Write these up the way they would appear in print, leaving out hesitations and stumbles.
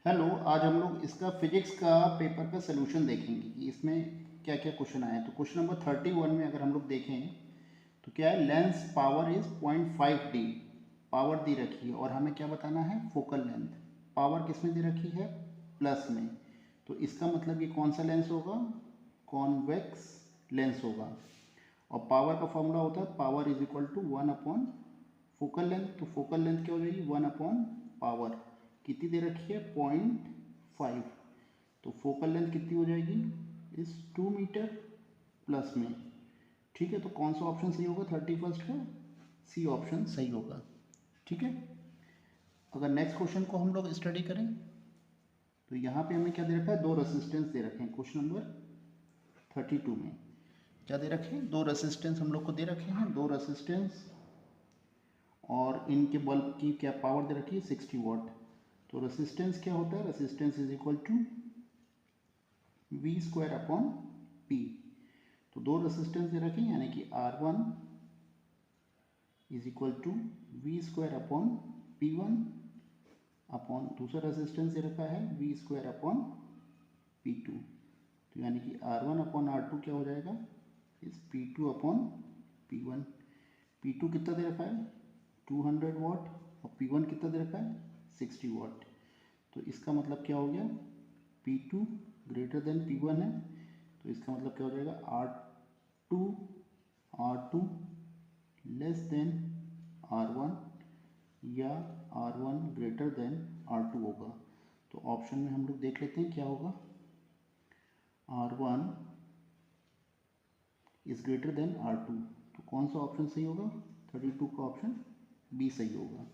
Hello. आज हम लोग इसका फिजिक्स का पेपर का सलूशन देखेंगे कि इसमें क्या क्या क्वेश्चन आए हैं। तो क्वेश्चन नंबर 31 में अगर हम लोग देखें तो क्या है, lens power is 0.5 D, power दी रखी है और हमें क्या बताना है, फोकल लेंथ। पावर किस में दी रखी है, प्लस में। तो इसका मतलब ये कौन सा लेंस होगा, कॉन्वेक्स लेंस होगा। और पावर का फॉर्मूला होता है power is equal to 1 upon focal length. तो फोकल लेंथ क्या हो जाएगी, 1 अपॉन पावर। कितनी दे रखी है, 0.5। तो फोकल लेंथ कितनी हो जाएगी, इस 2 मीटर प्लस में। ठीक है, तो कौन सा ऑप्शन सही होगा 31 का, सी ऑप्शन सही होगा। ठीक है। अगर नेक्स्ट क्वेश्चन को हम लोग स्टडी करें तो यहाँ पे हमें क्या दे रखा है, दो रेसिस्टेंस दे रखे हैं। क्वेश्चन नंबर 32 में क्या दे रखे हैं, दो रेसिस्टेंस हम लोग को दे रखे हैं, दो रेसिस्टेंस। और इनके बल्ब की क्या पावर दे रखी है, 60 वाट। तो रेसिस्टेंस क्या होता है, resistance is equal to V² upon P। तो दो रेसिस्टेंस दे रखे हैं, यानी कि R1 is equal to V² upon P1 upon दूसरा रेसिस्टेंस दे रखा है V² अपॉन P2। तो यानी कि R1 अपॉन R2 क्या हो जाएगा, इस P2 अपॉन P1। P2 कितना दे रखा है, 200 वाट, और P1 कितना दे रखा है, 60 वाट। तो इसका मतलब क्या हो गया, P2 ग्रेटर देन P1 है। तो इसका मतलब क्या हो जाएगा, R2 लेस देन R1 या R1 ग्रेटर देन R2 होगा। तो ऑप्शन में हम लोग देख लेते हैं क्या होगा, R1 is greater than R2। तो कौन सा ऑप्शन सही होगा, 32 का ऑप्शन बी सही होगा।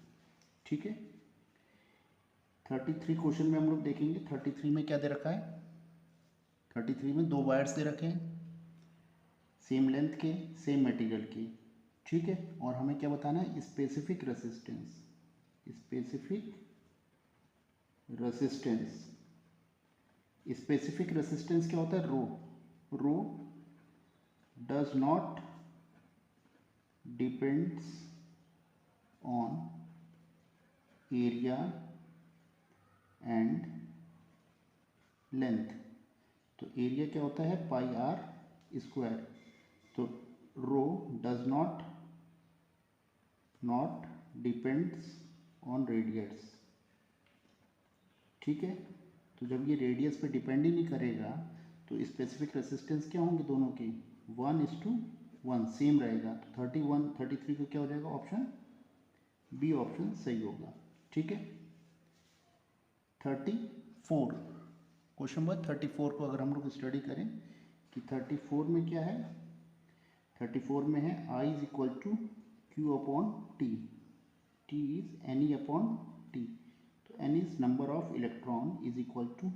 ठीक है। 33 क्वेश्चन में हम लोग देखेंगे, 33 में क्या दे रखा है, 33 में दो वायर्स दे रखे हैं, सेम लेंथ के, सेम मटेरियल के। ठीक है। और हमें क्या बताना है, specific resistance. Specific resistance, specific resistance क्या होता है, rho does not depends on area and length. तो एरिया क्या होता है, πr²। तो rho does not depends on radius. ठीक है। तो जब ये रेडियस पे डिपेंड ही नहीं करेगा तो स्पेसिफिक रेसिस्टेंस क्या होंगे दोनों के, 1:1 सेम रहेगा। तो 31 33 का क्या हो जाएगा, ऑप्शन बी ऑप्शन सही होगा। ठीक है। 34 क्वेश्चन नंबर 34 को अगर हम लोग स्टडी करें कि 34 में क्या है, 34 में है I is equal to Q upon T। T is Ni upon T। तो N is number of electron is equal to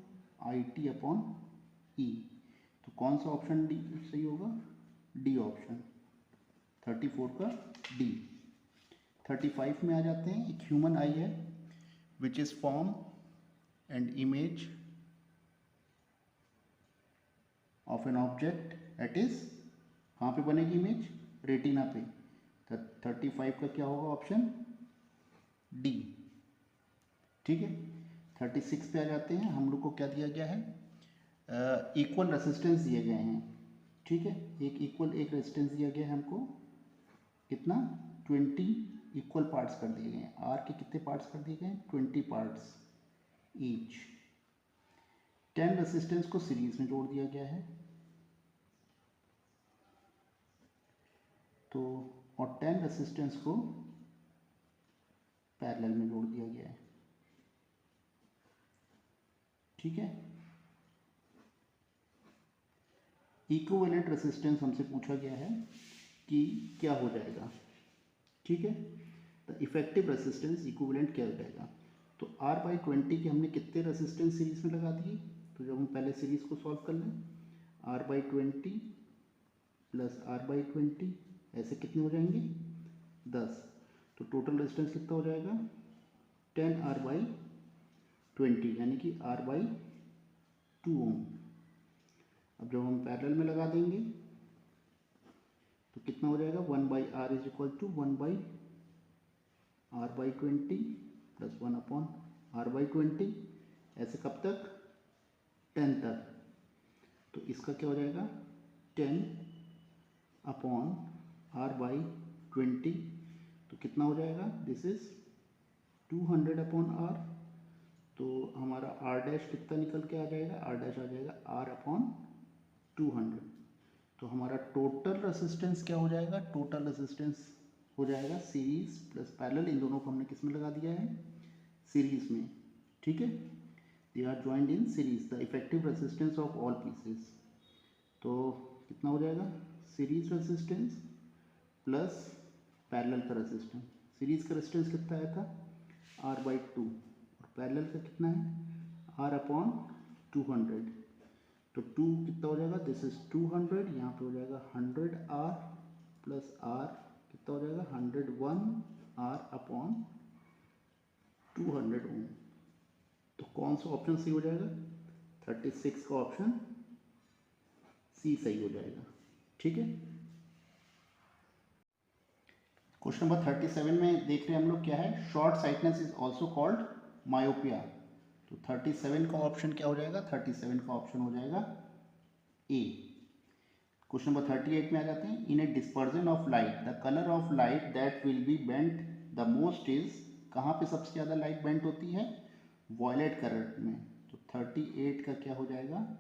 IT upon E। तो कौन सा ऑप्शन डी सही होगा, डी ऑप्शन, 34 का डी। 35 में आ जाते हैं, एक ह्यूमन आई है which is form and image of an object at is, कहाँ पे बनेगी इमेज, रेटिना पे। 35 का क्या होगा, ऑप्शन डी। ठीक है। 36 पे आ जाते हैं, हम लोग को क्या दिया गया है, इक्वल रेसिस्टेंस दिए गए हैं। ठीक है, एक रेसिस्टेंस दिया गया है हमको, कितना, 20 इक्वल पार्ट्स कर दिए गए हैं। आर के कितने पार्ट्स कर दिए गए हैं, 20 पार्ट्स ईच। 10 रेसिस्टेंस को सीरीज में जोड़ दिया गया है। तो और 10 रेसिस्टेंस को पैरेलल में जोड़ दिया गया है। ठीक है। इक्विवेलेंट रेसिस्टेंस हमसे पूछा गया है कि क्या हो जाएगा। ठीक है। तो इफेक्टिव रेसिस्टेंस इक्विवेलेंट क्या हो जाएगा। तो R/20 के हमने कितने रेसिस्टेंस सीरीज में लगा दिए। तो जब हम पहले सीरीज को सॉल्व कर लें, R/20 प्लस R/20 ऐसे कितने हो जाएंगे, 10। तो टोटल रेजिस्टेंस कितना हो जाएगा, 10R/20 यानी कि R/2 ओम। अब जब हम पैरेलल में लगा देंगे तो कितना हो जाएगा, 1/R is equal to 1/R/20 plus 1/R/20 ऐसे कब तक, 10 तक। तो इसका क्या हो जाएगा 10/r/20, तो कितना हो जाएगा, दिस इज 200/r। तो हमारा r डैश कितना निकल के आ जाएगा, r डैश आ जाएगा r/200। तो हमारा टोटल रेसिस्टेंस क्या हो जाएगा, टोटल रेसिस्टेंस हो जाएगा सीरीज प्लस पैरेलल, इन दोनों को हमने किस में लगा दिया है, सीरीज में, ठीक है। They are joined in series, the effective resistance of all pieces. तो कितना हो जाएगा, सीरीज रेसिस्टेंस प्लस पैरेलल का रेसिस्टेंस। सीरीज का रेसिस्टेंस कितना आया था, r/2, और पैरेलल का कितना है, r/200। तो 2 कितना हो जाएगा, दिस इज 200, यहाँ पे हो जाएगा 100r प्लस r कितना हो जाएगा 101r/200 ओम। तो कौन सा ऑप्शन सही हो जाएगा, 36 का ऑप्शन सी सही हो जाएगा, ठीक है। क्वेश्चन नंबर 37 में देख रहे हैं हम लोग क्या है, short sightedness is also called myopia. तो 37 का ऑप्शन क्या हो जाएगा, 37 का ऑप्शन हो जाएगा ए। क्वेश्चन नंबर 38 में आ जाते हैं, in a dispersion of light the colour of light that will be bent the most is, कहाँ पे सबसे ज़्यादा लाइट बेंट होती है, वॉयलेट कलर में। तो 38 का क्या हो जाएगा,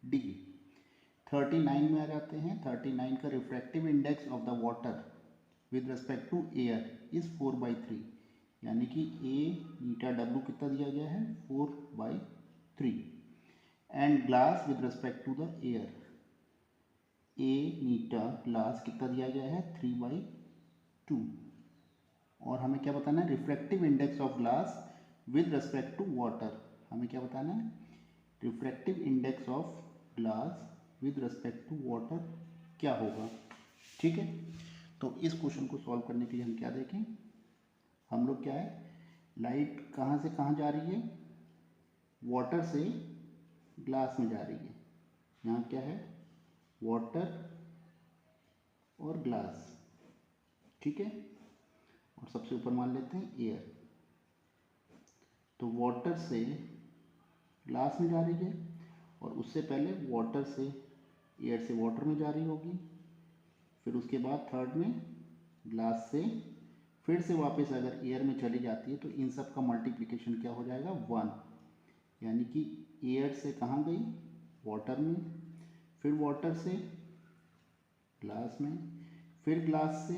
डी। 39 में आ जाते हैं, 39 का refractive index of the water with respect to air is 4/3, यानी कि ए ईटा डब्ल्यू कितना दिया गया है, 4/3। And glass with respect to the air, a नीटा ग्लास कितना दिया गया है, 3/2। और हमें क्या बताना है, refractive index of glass with respect to water, हमें क्या बताना है, refractive index of glass with respect to water क्या होगा, ठीक है। तो इस क्वेश्चन को सॉल्व करने के लिए हम क्या देखें, हम लोग क्या है, लाइट कहाँ से कहाँ जा रही है, वाटर से ग्लास में जा रही है। यहाँ क्या है, वाटर और ग्लास, ठीक है। और सबसे ऊपर मान लेते हैं एयर। तो वाटर से ग्लास में जा रही है, और उससे पहले वाटर से एयर से वाटर में जा रही होगी, फिर उसके बाद थर्ड में ग्लास से फिर से वापस अगर एयर में चली जाती है, तो इन सब का मल्टीप्लिकेशन क्या हो जाएगा, 1। यानी कि एयर से कहाँ गई, वाटर में, फिर वाटर से ग्लास में, फिर ग्लास से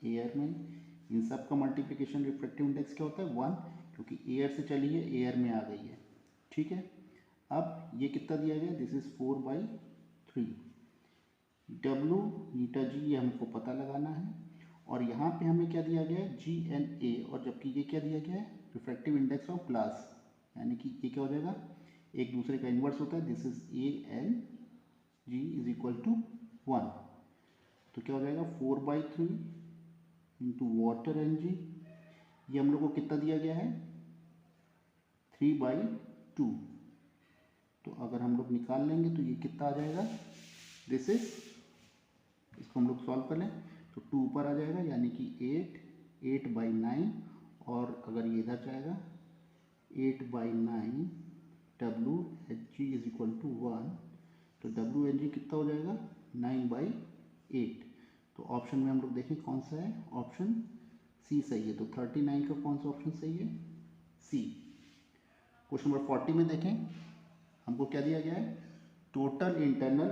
एयर में। इन सब का मल्टीप्लिकेशन रिफ्रैक्टिव इंडेक्स क्या होता है, 1, क्योंकि एयर से चली है, एयर में आ गई है, ठीक है। अब ये कितना दिया गया, दिस इज 4/3। डब्लू नीटा जी ये हमको पता लगाना है, और यहाँ पे हमें क्या दिया गया है, जी एन ए, और जबकि ये क्या दिया गया है, रिफ्रैक्टिव इंडेक्स ऑफ ग्लास, यानी कि ये क्या हो जाएगा, एक दूसरे का इन्वर्स होता है, this is A N G is equal to 1। तो क्या हो जाएगा 4/3 इंटू वाटर एन जी, ये हम लोग को कितना दिया गया है, 3/2। तो अगर हम लोग निकाल लेंगे तो ये कितना आ जाएगा, दिस इज, इसको हम लोग सॉल्व कर लें तो 2 ऊपर आ जाएगा, यानी कि 8/9, और अगर ये इधर जाएगा 8/9 W H G is equal to 1, तो डब्ल्यू एच जी कितना हो जाएगा 9/8। तो ऑप्शन में हम लोग देखें कौन सा है, ऑप्शन सी सही है। तो 39 का कौन सा ऑप्शन सही है, सी। क्वेश्चन नंबर 40 में देखें, हमको क्या दिया गया है, टोटल इंटरनल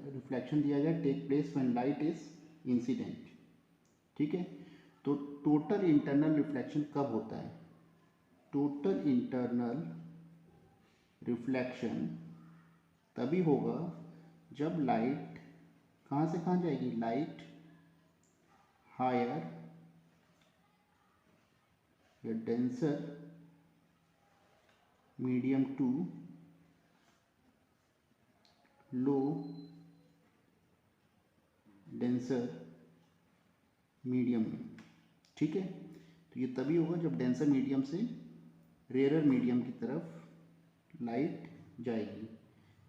रिफ्लेक्शन दिया गया, take place when light is incident, ठीक है। तो टोटल इंटरनल रिफ्लेक्शन कब होता है, टोटल इंटरनल रिफ्लेक्शन तभी होगा जब लाइट कहाँ से कहाँ जाएगी, लाइट हायर या denser medium to low denser medium में, ठीक है। तो ये तभी होगा जब डेंसर मीडियम से रेयरर मीडियम की तरफ लाइट जाएगी,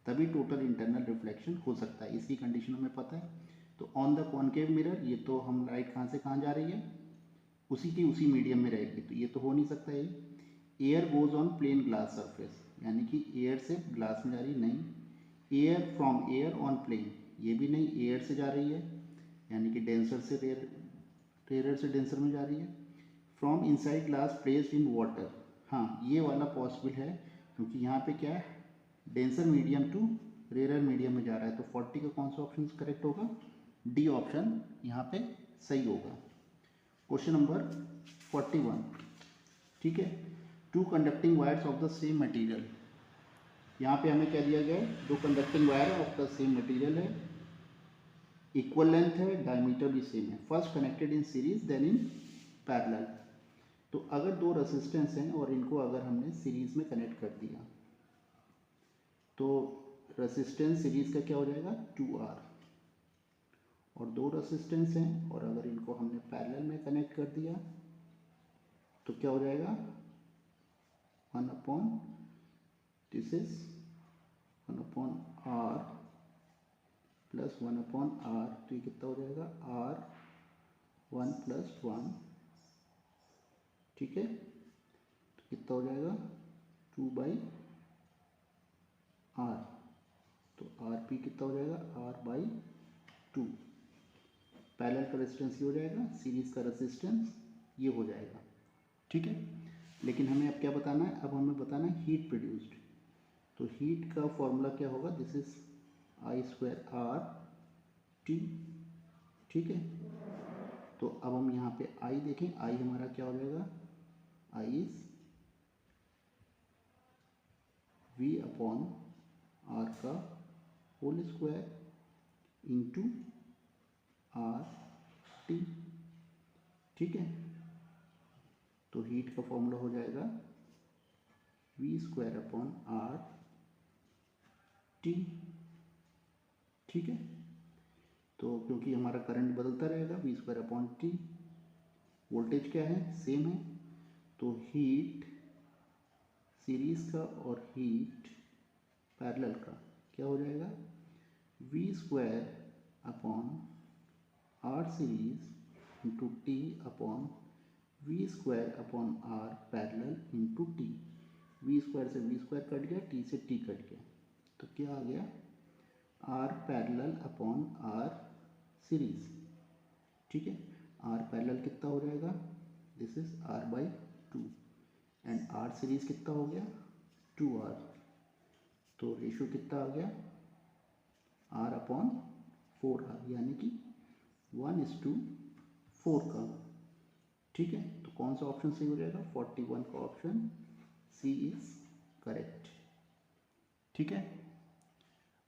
तभी टोटल इंटरनल रिफ्लेक्शन हो सकता है, इसकी कंडीशन हमें पता है। तो ऑन द कॉनकेव मिरर ये तो हम लाइट कहाँ से कहाँ जा रही है, उसी की उसी मीडियम में रहेगी, तो ये तो हो नहीं सकता है। Air goes on plane glass surface, यानी कि एयर से ग्लास में जा रही, नहीं। Air from air on plane, ये भी नहीं, एयर से जा रही है, यानी कि डेंसर से रेयर से डेंसर में जा रही है। From inside glass placed in water, हाँ ये वाला पॉसिबल है, क्योंकि यहाँ पे क्या है, denser medium to rare medium में जा रहा है। तो 40 का कौन सा ऑप्शन करेक्ट होगा, डी ऑप्शन यहाँ पे सही होगा। क्वेश्चन नंबर 41, ठीक है। Two conducting wires of the same material, यहाँ पे हमें क्या दिया गया है, दो conducting wire of the same material है, इक्वल लेंथ है, डायमीटर भी सेम है, first connected in series then in parallel. तो अगर दो रेसिस्टेंस हैं और इनको अगर हमने सीरीज में कनेक्ट कर दिया तो रेसिस्टेंस सीरीज का क्या हो जाएगा 2R, और दो रेसिस्टेंस हैं और अगर इनको हमने पैरेलल में कनेक्ट कर दिया तो क्या हो जाएगा 1 upon, this is 1 upon R plus 1 upon R, तो ये कितना हो जाएगा R 1 प्लस 1, ठीक है। तो कितना हो जाएगा 2/R, तो RP कितना हो जाएगा R/2। पैरेलल का रेजिस्टेंस ये हो जाएगा, सीरीज का रेजिस्टेंस ये हो जाएगा, ठीक है। लेकिन हमें अब क्या बताना है, अब हमें बताना है हीट प्रोड्यूस्ड। तो हीट का फॉर्मूला क्या होगा, दिस इज I²RT, ठीक है। तो अब हम यहाँ पे I देखें, I हमारा क्या हो जाएगा, I is V upon R का होल स्क्वायर इंटू RT, ठीक है। तो हीट का फॉर्मूला हो जाएगा V² अपॉन RT, ठीक है। तो क्योंकि हमारा करंट बदलता रहेगा, V² अपॉन T, वोल्टेज क्या है सेम है, तो हीट सीरीज का और हीट पैरेलल का क्या हो जाएगा V² upon R series into T upon V² upon R parallel into T। V² से V² कट गया, T से T कट गया, तो क्या आ गया R parallel upon R series, ठीक है। R पैरेलल कितना हो जाएगा, this is R/2 and R series कितना हो गया 2R, तो रेशियो कितना आ गया R अपॉन 4R, यानी कि 1:4 का, ठीक है। तो कौन सा ऑप्शन सही हो जाएगा, 41 का ऑप्शन सी इज करेक्ट, ठीक है।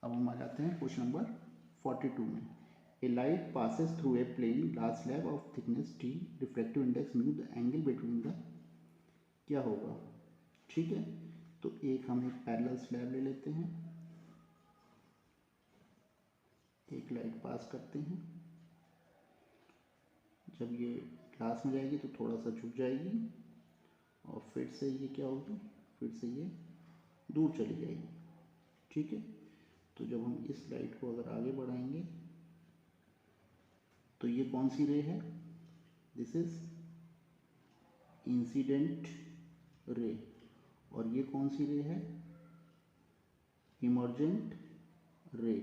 अब हम आ जाते हैं क्वेश्चन नंबर 42 में। A light passes through a plane glass slab of thickness T, reflective index mu, the angle between the क्या होगा, ठीक है। तो एक हम एक पैरेलल स्लैब ले लेते हैं, एक लाइट पास करते हैं, जब ये ग्लास में जाएगी तो थोड़ा सा झुक जाएगी और फिर से ये क्या होगी, फिर से ये दूर चली जाएगी, ठीक है। तो जब हम इस लाइट को अगर आगे बढ़ाएंगे तो ये कौन सी रे है, दिस इज इंसिडेंट रे, और ये कौन सी रे है, इमर्जेंट रे।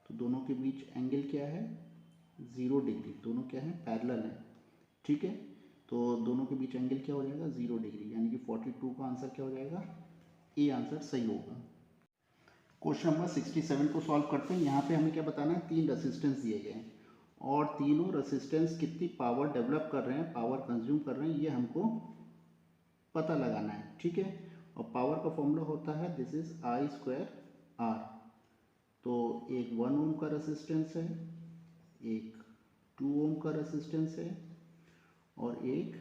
तो दोनों के बीच एंगल क्या है 0 डिग्री, दोनों क्या है पैरेलल है, ठीक है। तो दोनों के बीच एंगल क्या हो जाएगा 0 डिग्री, यानी कि 42 का आंसर क्या हो जाएगा, ए आंसर सही होगा। क्वेश्चन नंबर 67 को सॉल्व करते हैं। यहाँ पे हमें क्या बताना है, 3 रेसिस्टेंस दिए गए हैं और तीनों रेसिस्टेंस कितनी पावर डेवलप कर रहे हैं, पावर कंज्यूम कर रहे हैं, ये हमको पता लगाना है, ठीक है। और पावर का फॉर्मूला होता है दिस इज I²R। तो एक 1 ओम का रेसिस्टेंस है, एक 2 ओम का रेसिस्टेंस है और एक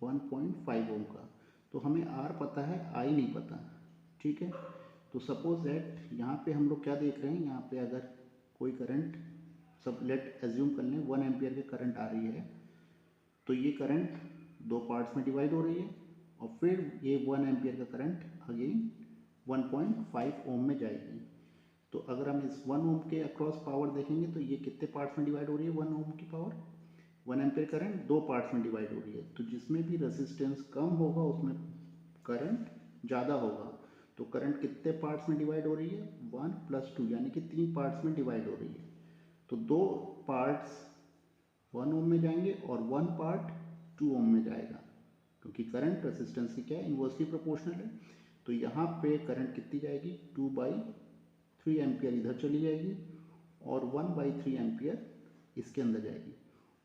1.5 ओम का। तो हमें R पता है, I नहीं पता, ठीक है। तो सपोज दैट यहाँ पे हम लोग क्या देख रहे हैं, यहाँ पे अगर कोई करंट, सब लेट एज्यूम कर लें 1 एम्पियर की करंट आ रही है, तो ये करंट 2 पार्ट्स में डिवाइड हो रही है और फिर ये 1 एम्पियर का करंट अगेन 1.5 ओम में जाएगी। तो अगर हम इस 1 ओम के अक्रॉस पावर देखेंगे तो ये कितने पार्ट्स में डिवाइड हो रही है, 1 ओम की पावर, 1 एम्पियर करंट 2 पार्ट्स में डिवाइड हो रही है। तो जिसमें भी रेसिस्टेंस कम होगा उसमें करंट ज़्यादा होगा। तो करंट कितने पार्ट्स में डिवाइड हो रही है, 1 + 2, यानी कि 3 पार्ट्स में डिवाइड हो रही है। तो 2 पार्ट्स 1 ओम में जाएंगे और 1 पार्ट 2 ओम में जाएगा, क्योंकि करंट रेजिस्टेंस की क्या है, इन्वर्सली प्रोपोर्शनल है। तो यहाँ पे करंट कितनी जाएगी, 2/3 एम्पियर इधर चली जाएगी और 1/3 एम्पियर इसके अंदर जाएगी,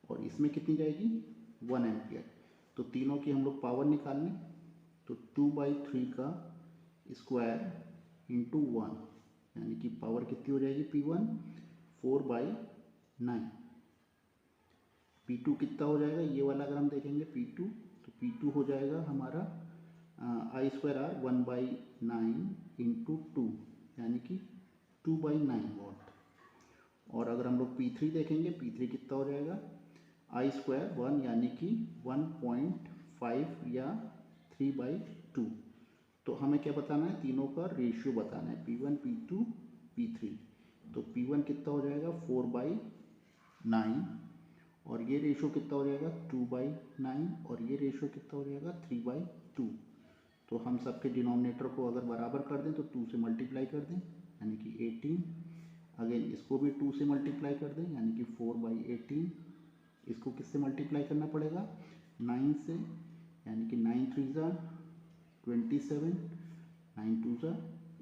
और इसमें कितनी जाएगी, 1 एम्पियर। तो तीनों की हम लोग पावर निकाल लें, तो 2/3 का स्क्वायर इंटू 1, यानी कि पावर कितनी हो जाएगी P1, 4/9। P2 कितना हो जाएगा, ये वाला अगर हम देखेंगे P2, तो P2 हो जाएगा हमारा I²R 1/9 इंटू 2, यानी कि 2/9 वॉट। और अगर हम लोग P3 देखेंगे, P3 कितना हो जाएगा, I² 1, यानी कि 1.5 या 3/2। तो हमें क्या बताना है, तीनों का रेशियो बताना है, P1 P2 P3। तो P1 कितना हो जाएगा, 4/9, और ये रेशियो कितना हो जाएगा, 2/9, और ये रेशियो कितना हो जाएगा, 3/2। तो हम सबके डिनोमिनेटर को अगर बराबर कर दें तो 2 से मल्टीप्लाई कर दें, यानी कि 18। अगेन इसको भी 2 से मल्टीप्लाई कर दें, यानी कि 4/18। इसको किससे मल्टीप्लाई करना पड़ेगा, 9 से, यानी कि 9 3 ज़ा 27, 9 2 ज़ा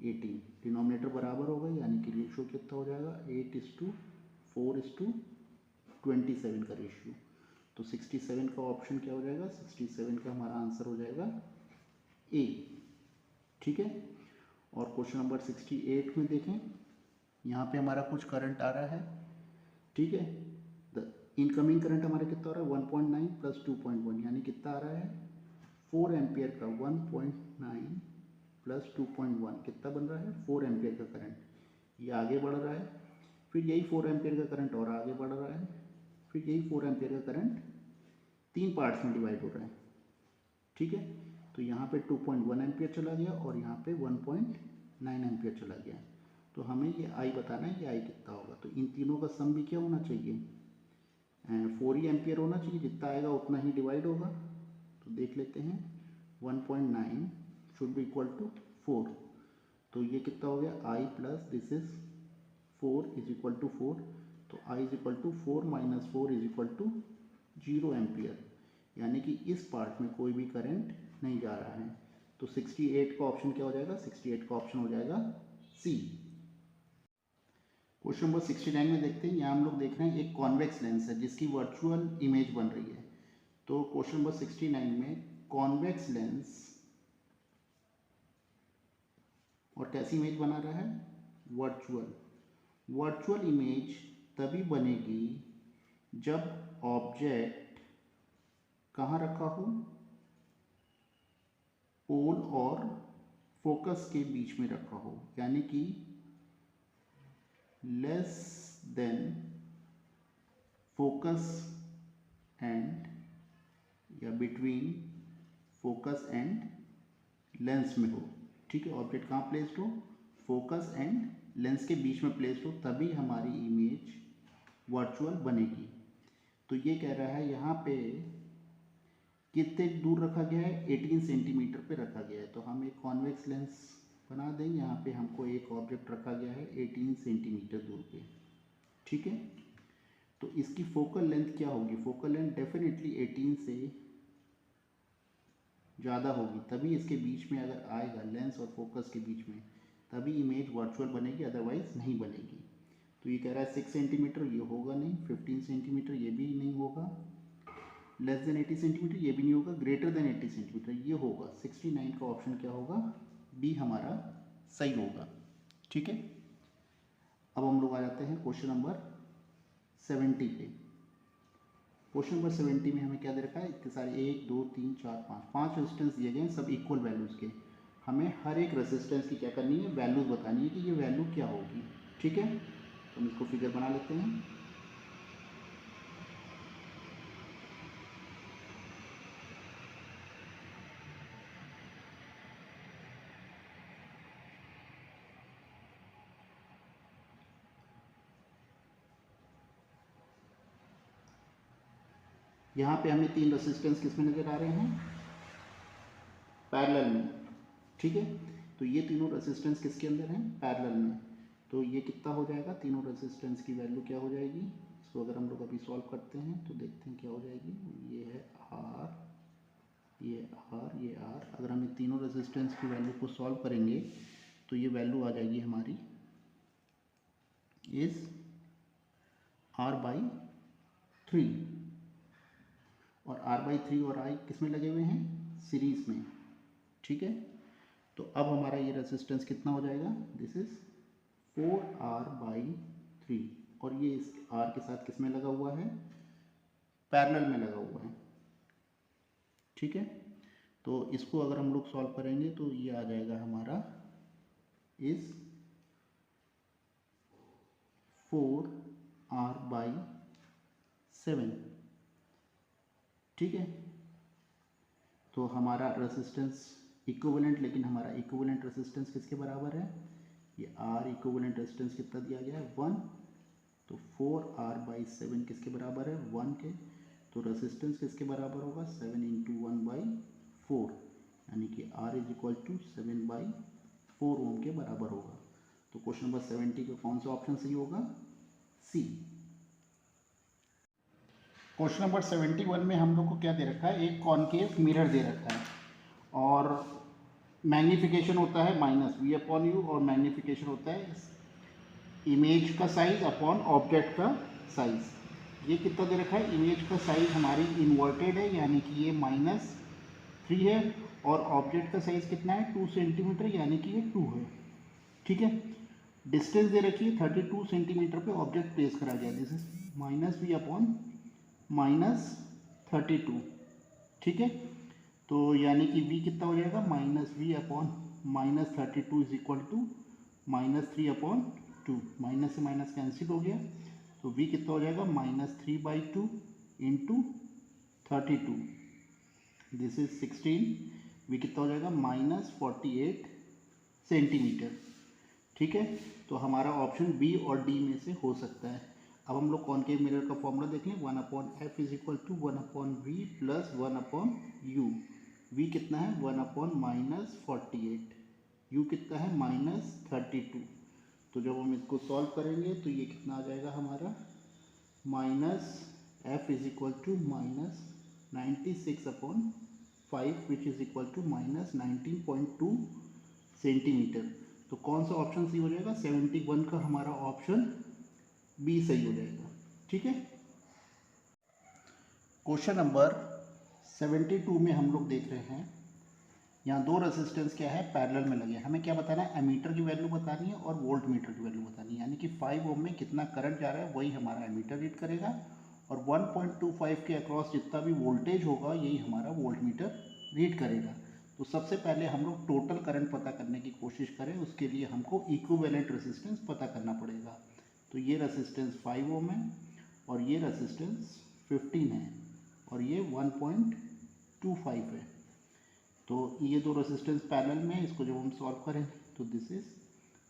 18। डिनोमिनेटर बराबर हो गए, यानी कि रेशियो कितना हो जाएगा, 8:4:27 का रेशियो। तो 67 का ऑप्शन क्या हो जाएगा, 67 का हमारा आंसर हो जाएगा ए। ठीक है। और क्वेश्चन नंबर 68 में देखें, यहाँ पे हमारा कुछ करंट आ रहा है। ठीक है, द इनकमिंग करंट हमारा कितना हो रहा है, 1.9 + 2.1, यानी कितना आ रहा है, 4 एम्पियर का 1.9 + 2.1 कितना बन रहा है, 4 एम्पियर का करंट। ये आगे बढ़ रहा है, फिर यही 4 एम्पियर का करंट और आगे बढ़ रहा है, फिर यही 4 एम्पियर का करंट 3 पार्ट्स में डिवाइड हो रहा है। ठीक है, तो यहाँ पे 2.1 एम्पियर चला गया और यहाँ पे 1.9 एम्पियर चला गया। तो हमें ये आई बताना है, ये आई कितना होगा। तो इन तीनों का सम भी क्या होना चाहिए, 4 ही एम्पियर होना चाहिए, जितना आएगा उतना ही डिवाइड होगा। तो देख लेते हैं, 1.9 शुड बी इक्वल टू 4। तो ये कितना हो गया, I plus this is 4 is equal to 4। तो I is equal to 4 - 4 is equal to 0 ampere, यानी कि इस पार्ट में कोई भी करंट नहीं जा रहा है। तो 68 का ऑप्शन क्या हो जाएगा, 68 का ऑप्शन हो जाएगा सी। क्वेश्चन नंबर 69 में देखते हैं, यहाँ हम लोग देख रहे हैं एक कॉन्वेक्स लेंस है जिसकी वर्चुअल इमेज बन रही है। तो क्वेश्चन नंबर 69 में कॉन्वेक्स लेंस और कैसी इमेज बना रहा है, वर्चुअल इमेज तभी बनेगी जब ऑब्जेक्ट कहाँ रखा हो, पोल और फोकस के बीच में रखा हो, यानी कि लेस देन फोकस एंड या बिटवीन फोकस एंड लेंस में हो। ठीक है, ऑब्जेक्ट कहाँ प्लेस्ड हो, फोकस एंड लेंस के बीच में प्लेस्ड हो, तभी हमारी इमेज वर्चुअल बनेगी। तो ये कह रहा है यहाँ पे कितने दूर रखा गया है, 18 सेंटीमीटर पे रखा गया है। तो हम एक कॉन्वेक्स लेंस बना देंगे, यहाँ पे हमको एक ऑब्जेक्ट रखा गया है 18 सेंटीमीटर दूर पे। ठीक है, तो इसकी फोकल लेंथ क्या होगी, फोकल लेंथ डेफिनेटली 18 से ज़्यादा होगी, तभी इसके बीच में अगर आएगा लेंस और फोकस के बीच में, तभी इमेज वर्चुअल बनेगी, अदरवाइज नहीं बनेगी। तो ये कह रहा है 6 सेंटीमीटर, ये होगा नहीं, 15 सेंटीमीटर ये भी नहीं होगा, लेस देन 80 सेंटीमीटर ये भी नहीं होगा, ग्रेटर देन 80 सेंटीमीटर ये होगा। 69 का ऑप्शन क्या होगा, बी हमारा सही होगा। ठीक है, अब हम लोग आ जाते हैं क्वेश्चन नंबर 70 पे। क्वेश्चन नंबर 70 में हमें क्या दे रखा है, इतने सारे 1 2 3 4 5 रेजिस्टेंस दिए गए हैं, सब इक्वल वैल्यूज़ के। हमें हर एक रेजिस्टेंस की क्या करनी है, वैल्यूज़ बतानी है कि ये वैल्यू क्या होगी। ठीक है, तो हम इसको फिगर बना लेते हैं। यहाँ पे हमें 3 रेजिस्टेंस किसमें नज़र आ रहे हैं, पैरेलल में। ठीक है। तो ये तीनों रेजिस्टेंस किसके अंदर हैं, पैरेलल में। तो ये कितना हो जाएगा, तीनों रेजिस्टेंस की वैल्यू क्या हो जाएगी, इसको अगर हम लोग अभी सॉल्व करते हैं तो देखते हैं क्या हो जाएगी। ये है आर, ये आर, ये आर। अगर हम इन तीनों रेजिस्टेंस की वैल्यू को सॉल्व करेंगे तो ये वैल्यू आ जाएगी हमारी इस R/3, और R/3 और I किस में लगे हुए हैं, सीरीज में। ठीक है। तो अब हमारा ये रेजिस्टेंस कितना हो जाएगा, दिस इज 4R/3, और ये इस R के साथ किस में लगा हुआ है, पैरेलल में लगा हुआ है। ठीक है। तो इसको अगर हम लोग सॉल्व करेंगे तो ये आ जाएगा हमारा इस 4R/7। ठीक है। तो हमारा रेजिस्टेंस इक्विवेलेंट, लेकिन हमारा इक्विवेलेंट रेजिस्टेंस किसके बराबर है, ये R इक्विवेलेंट रेजिस्टेंस कितना दिया गया है, 1। तो 4R/7 किसके बराबर है, 1 के। तो रेजिस्टेंस किसके बराबर होगा, 7 × 1/4, यानी कि R = 7/4 ओम के बराबर होगा। तो क्वेश्चन नंबर 70 का कौन सा ऑप्शन सही होगा, सी। क्वेश्चन नंबर 71 में हम लोग को क्या दे रखा है, एक कॉनकेव मिरर दे रखा है, और मैग्नीफिकेशन होता है -v/u, और मैग्नीफिकेशन होता है इमेज का साइज अपॉन ऑब्जेक्ट का साइज। ये कितना दे रखा है, इमेज का साइज हमारी इन्वर्टेड है, यानी कि ये -3 है, और ऑब्जेक्ट का साइज कितना है, 2 सेंटीमीटर, यानी कि ये 2 है। ठीक है। डिस्टेंस दे रखी है 32 सेंटीमीटर पे ऑब्जेक्ट प्लेस करा गया, दिस इज -v/-32। ठीक है। तो यानी कि v कितना हो जाएगा, -v/-32 is equal to -3/2, minus से माइनस कैंसिल हो गया। तो v कितना हो जाएगा, -3/2 × 32, दिस इज 16। v कितना हो जाएगा, -48 सेंटीमीटर। ठीक है। तो हमारा ऑप्शन बी और डी में से हो सकता है। अब हम लोग कॉनकेव मिरर का फॉर्मूला देख लें, 1/f = 1/v + 1/u। v कितना है, 1/-48, u कितना है, -32। तो जब हम इसको सॉल्व करेंगे तो ये कितना आ जाएगा हमारा, -f = -96/5, which is equal to -19.2 centimetre. तो कौन सा ऑप्शन सही हो जाएगा, 71 का हमारा ऑप्शन बी सही हो जाएगा। ठीक है। क्वेश्चन नंबर 72 में हम लोग देख रहे हैं, यहाँ दो रेजिस्टेंस क्या है, पैरेलल में लगे हैं। हमें क्या बताना है, एमीटर की वैल्यू बतानी है और वोल्ट मीटर की वैल्यू बतानी है, यानी कि 5 ओम में कितना करंट जा रहा है वही हमारा एमीटर रीड करेगा, और 1.25 के अक्रॉस जितना भी वोल्टेज होगा यही हमारा वोल्ट मीटर रीड करेगा। तो सबसे पहले हम लोग टोटल करंट पता करने की कोशिश करें, उसके लिए हमको इक्विवेलेंट रेजिस्टेंस पता करना पड़ेगा। तो ये रेजिस्टेंस 5 ओम है, और ये रेजिस्टेंस 15 है, और ये 1.25 है। तो ये दो रेजिस्टेंस पैरेलल में है, इसको जब हम सॉल्व करें तो दिस इज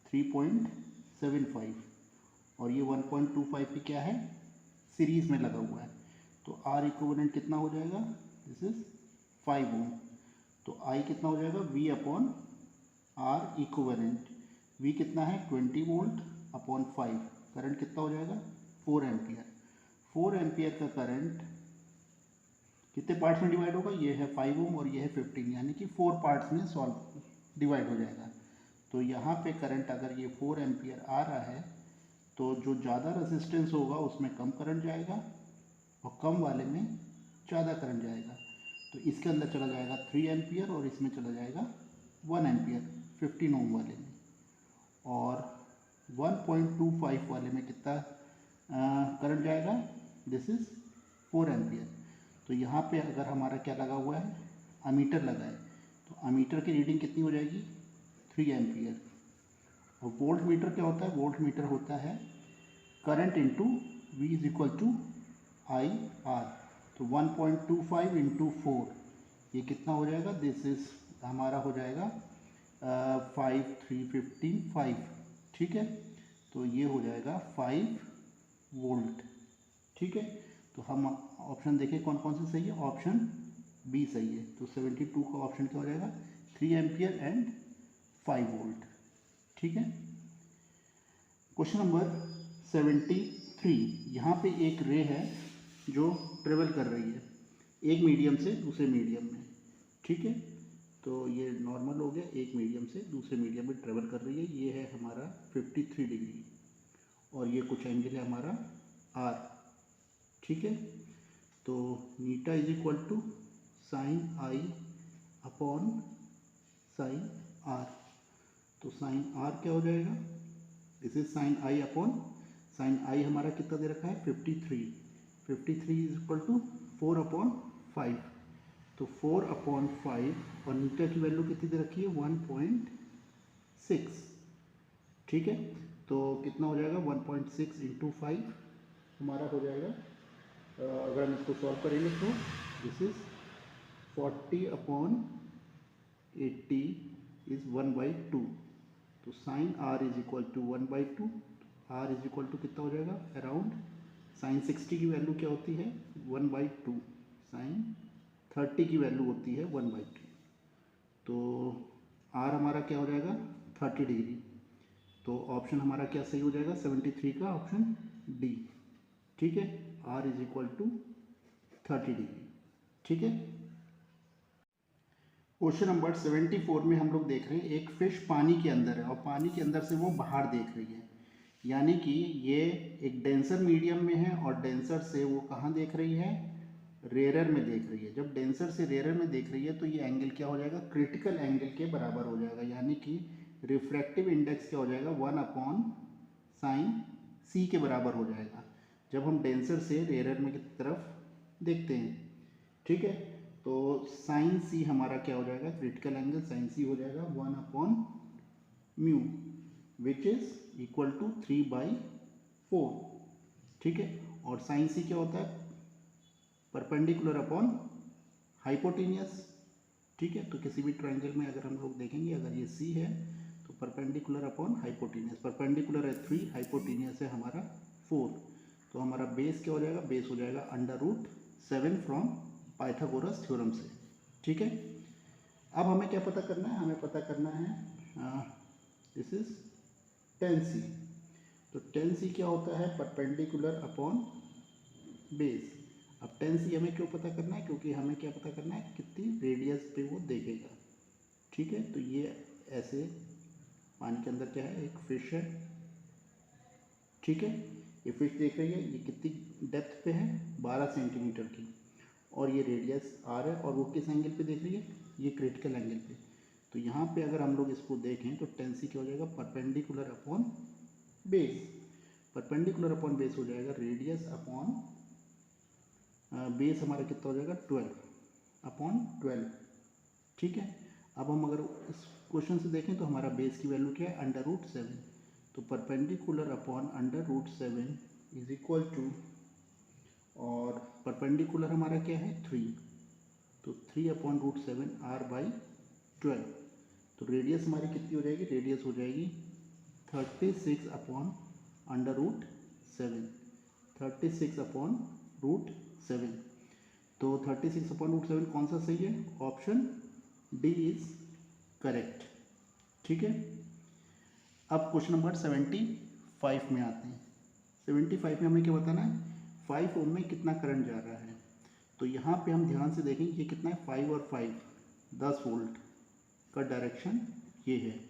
3.75, और ये 1.25 पे क्या है, सीरीज में लगा हुआ है। तो R इक्विवेलेंट कितना हो जाएगा, दिस इज 5 ओम। तो I कितना हो जाएगा, V/R इक्विवेलेंट। V कितना है, 20 वोल्ट अपॉन 5, करंट कितना हो जाएगा, 4 एम्पियर। 4 एम्पियर का करंट कितने पार्ट्स में डिवाइड होगा, ये है 5 ओम और ये है 15, यानी कि 4 पार्ट्स में सॉल्व डिवाइड हो जाएगा। तो यहाँ पे करंट अगर ये 4 एम्पियर आ रहा है, तो जो ज़्यादा रेजिस्टेंस होगा उसमें कम करंट जाएगा, और कम वाले में ज़्यादा करंट जाएगा। तो इसके अंदर चला जाएगा 3 एम्पियर, और इसमें चला जाएगा 1 एम्पियर 15 ओम वाले में, और 1.25 वाले में कितना करंट जाएगा, दिस इज 4 एम्पियर। तो यहाँ पे अगर हमारा क्या लगा हुआ है, अमीटर लगा है, तो अमीटर की रीडिंग कितनी हो जाएगी, 3 एम्पियर। और वोल्ट मीटर क्या होता है, वोल्ट मीटर होता है करंट इंटू V = IR। तो 1.25 × 4, ये कितना हो जाएगा, दिस इज हमारा हो जाएगा 5 3 15 5। ठीक है। तो ये हो जाएगा 5 वोल्ट। ठीक है। तो हम ऑप्शन देखें कौन कौन से सही है, ऑप्शन बी सही है। तो 72 का ऑप्शन क्या हो जाएगा, 3 एम्पियर एंड 5 वोल्ट। ठीक है। क्वेश्चन नंबर 73, यहाँ पे एक रे है जो ट्रेवल कर रही है एक मीडियम से दूसरे मीडियम में। ठीक है, तो ये नॉर्मल हो गया, एक मीडियम से दूसरे मीडियम में ट्रेवल कर रही है। ये है हमारा 53 डिग्री और ये कुछ एंगल है हमारा आर। ठीक है, तो eta is equal to sine I upon sine R. तो साइन आर क्या हो जाएगा, this is sine I upon sine I हमारा कितना दे रखा है 53। 53 इज इक्वल टू 4 अपॉन 5। तो 4 अपॉन 5 और नीटा की वैल्यू कितनी दे रखी है 1.6। ठीक है, तो कितना हो जाएगा 1.6 इंटू 5 हमारा हो जाएगा, अगर हम इसको सॉल्व करेंगे तो दिस इज 40 अपॉन 80 इज 1/2। तो sine R is equal to 1/2। R is equal to कितना हो जाएगा अराउंड, साइन 60 की वैल्यू क्या होती है 1/2, साइन 30 की वैल्यू होती है 1/2। तो आर हमारा क्या हो जाएगा 30 डिग्री। तो ऑप्शन हमारा क्या सही हो जाएगा 73 का ऑप्शन डी। ठीक है, R is equal to 30 degree. ठीक है। क्वेश्चन नंबर 74 में हम लोग देख रहे हैं एक फिश पानी के अंदर है और पानी के अंदर से वो बाहर देख रही है, यानी कि ये एक डेंसर मीडियम में है और डेंसर से वो कहाँ देख रही है, रेयरर में देख रही है। जब डेंसर से रेयरर में देख रही है तो ये एंगल क्या हो जाएगा, क्रिटिकल एंगल के बराबर हो जाएगा, यानी कि रिफ्रैक्टिव इंडेक्स क्या हो जाएगा 1 अपॉन साइन सी के बराबर हो जाएगा जब हम डेंसर से रेयरर में की तरफ देखते हैं। ठीक है, तो साइन सी हमारा क्या हो जाएगा, क्रिटिकल एंगल साइन सी हो जाएगा 1 upon mu which is equal to 3/4। ठीक है, और साइन सी क्या होता है परपेंडिकुलर अपॉन हाइपोटेनियस। ठीक है, तो किसी भी ट्रायंगल में अगर हम लोग देखेंगे, अगर ये सी है तो परपेंडिकुलर अपॉन हाइपोटेनियस, परपेंडिकुलर है 3, हाइपोटेनियस है हमारा 4। तो हमारा बेस क्या हो जाएगा, बेस हो जाएगा √7 फ्रॉम पाइथागोरस थ्योरम से। ठीक है, अब हमें क्या पता करना है, हमें पता करना है दिस इज tan c। तो tan c क्या होता है परपेंडिकुलर अपॉन बेस। अब tan c हमें क्यों पता करना है, क्योंकि हमें क्या पता करना है कितनी रेडियस पे वो देखेगा। ठीक है, तो ये ऐसे पानी के अंदर क्या है एक फिश है। ठीक है, ये फिश देख रही है, ये कितनी डेप्थ पे है 12 सेंटीमीटर की और ये रेडियस r है और वो किस एंगल पे देख रही है, ये क्रिटिकल एंगल पे। तो यहाँ पे अगर हम लोग इसको देखें तो tan c क्या हो जाएगा perpendicular upon base. Perpendicular upon base हो जाएगा रेडियस अपॉन बेस हमारा कितना हो जाएगा 12 अपॉन 12। ठीक है, अब हम अगर इस क्वेश्चन से देखें तो हमारा बेस की वैल्यू क्या है √7। तो perpendicular upon √7 is equal to, और परपेंडिकुलर हमारा क्या है 3, तो 3 अपॉन √7 r/12। तो रेडियस हमारी कितनी हो जाएगी, रेडियस हो जाएगी 36 अपॉन √7, 36 अपॉन √7। तो 36 अपॉन √7 कौन सा सही है, ऑप्शन डी इज करेक्ट। ठीक है, अब क्वेश्चन नंबर 75 में आते हैं। 75 में हमें क्या बताना है, 5 ओम में कितना करंट जा रहा है। तो यहाँ पे हम ध्यान से देखेंगे ये कितना है 5 और 5 10 वोल्ट का डायरेक्शन ये है,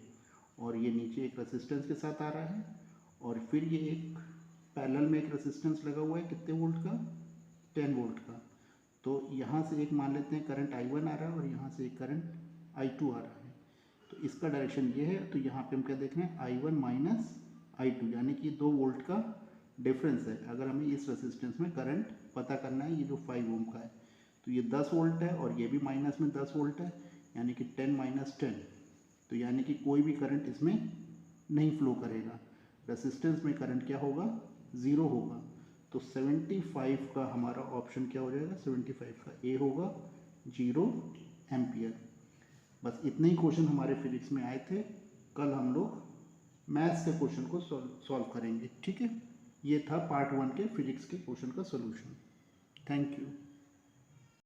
और ये नीचे एक रेसिस्टेंस के साथ आ रहा है और फिर ये एक पैरेलल में एक रेसिस्टेंस लगा हुआ है कितने वोल्ट का 10 वोल्ट का। तो यहाँ से एक मान लेते हैं करंट I1 आ रहा है और यहाँ से एक करंट I2 आ रहा है। तो इसका डायरेक्शन ये है, तो यहाँ पे हम क्या देख रहे हैं I1 माइनस I2, यानी कि 2 वोल्ट का डिफरेंस है। अगर हमें इस रेसिस्टेंस में करंट पता करना है, ये जो 5 ओम का है, तो ये 10 वोल्ट है और ये भी माइनस में 10 वोल्ट है, यानी कि 10 माइनस 10। तो यानी कि कोई भी करंट इसमें नहीं फ्लो करेगा, रेसिस्टेंस में करंट क्या होगा 0 होगा। तो 75 का हमारा ऑप्शन क्या हो जाएगा, 75 का ए होगा 0 एम्पियर। बस इतने ही क्वेश्चन हमारे फिजिक्स में आए थे। कल हम लोग मैथ्स के क्वेश्चन को सॉल्व करेंगे। ठीक है, ये था पार्ट 1 के फिजिक्स के क्वेश्चन का सॉल्यूशन। Thank you.